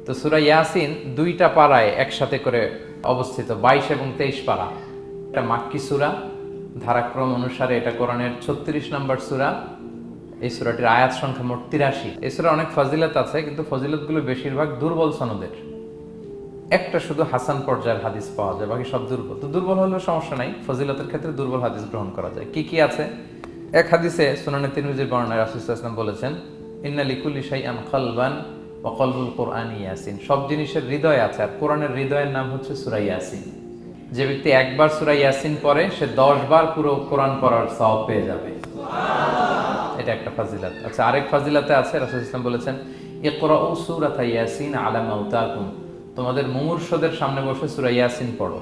তো সূরা ইয়াসিন দুইটা পারায় একসাথে করে অবস্থিত, 22 এবং 23 পারা। এটা মাক্কি সূরা, ধারাক্রম অনুসারে এটা কোরআনের 36 নম্বর সূরা। এই সূরাটির আয়াত সংখ্যা মোট 83। এই সূরা অনেক ফজিলত আছে, কিন্তু ফজিলতগুলো বেশিরভাগ দুর্বল সনদের। একটা শুধু হাসান পর্যায়ের হাদিস পাওয়া যায়, বাকি সব দুর্বল। তো দুর্বল হলেও সমস্যা নাই, ফজিলতের ক্ষেত্রে দুর্বল হাদিস গ্রহণ করা যায়। কি কি আছে? এক হাদিসে সুনানে তিরমিজির বর্ণনায় রাসূল সাল্লাল্লাহু আলাইহি ওয়াসাল্লাম বলেছেন, ইন্না লিকুল্লি শাইআন কলবান ওয়া কলবুল কুরআনি ইয়াসিন। সব জিনিসের হৃদয় আছে, আর কোরআনের হৃদয়ের নাম হচ্ছে সূরা ইয়াসিন। যে ব্যক্তি একবার সূরা ইয়াসিন পড়ে, সে 10 বার পুরো কোরআন পড়ার সওয়াব পেয়ে যাবে। এটা একটা ফাজিলত। আচ্ছা, আরেক ফাজিলতে আছে, রাসূল সাল্লাল্লাহু আলাইহি ওয়াসাল্লাম বলেছেন, ইকরাউ সূরাতা ইয়াসিন আলা মাউতাকুম। তোমাদের মুমূর্ষদের সামনে বসে সূরা ইয়াসিন পড়ো।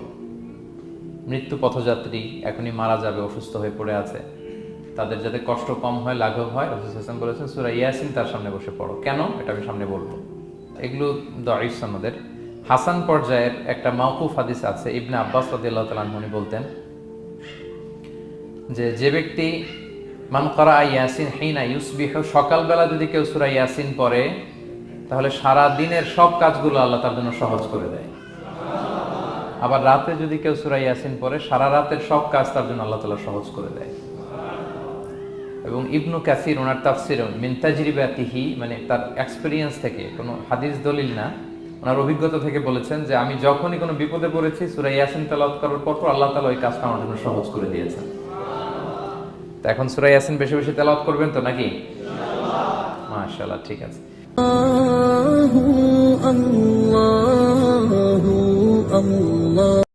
মৃত্যু পথযাত্রী এখনই মারা যাবে, অসুস্থ হয়ে পড়ে আছে, তাদের যাতে কষ্ট কম হয়, লাঘব হয়, রাসূল সাল্লাল্লাহু আলাইহি ওয়াসাল্লাম বলেছেন সূরা ইয়াসিন তার সামনে বসে পড়ো। কেন? এটা আমি সামনে বলবো। এগুলো দাঈফ সনদের। হাসান পর্যায়ের একটা মাওকুফ হাদিস আছে, ইবনে আব্বাস রাদিয়াল্লাহু তাআলা আনহু বলতেন যে ব্যক্তি মান ক্বারা ইয়াসিন হিনা ইউসবিহু, সকালবেলা যদি কেউ সূরা ইয়াসিন পড়ে, তাহলে সারা দিনের সব কাজগুলো আল্লাহ তার জন্য সহজ করে দেয়। আবার রাতে যদি কেউ সূরা ইয়াসিন পড়ে, সারা রাতের সব কাজ তার জন্য আল্লাহ তাআলা সহজ করে দেয়। এবং ইবনু কাসির ওনার তাফসিরে মিন তাজরিবাতিহি, মানে তার এক্সপেরিয়েন্স থেকে, কোনো হাদিস দলিল না, ওনার অভিজ্ঞতা থেকে বলেছেন যে আমি যখনই কোনো বিপদে পড়েছি, সূরা ইয়াসিন তেলাওয়াত করার পর আল্লাহ তাআলা ওই কাজটা আমার জন্য সহজ করে দিয়েছেন। তো এখন সূরা ইয়াসিন বেশি বেশি তেলাওয়াত করবেন তো নাকি? ইনশাআল্লাহ। মাশাআল্লাহ, ঠিক আছে। আল্লাহু আল্লাহু আল্লাহ।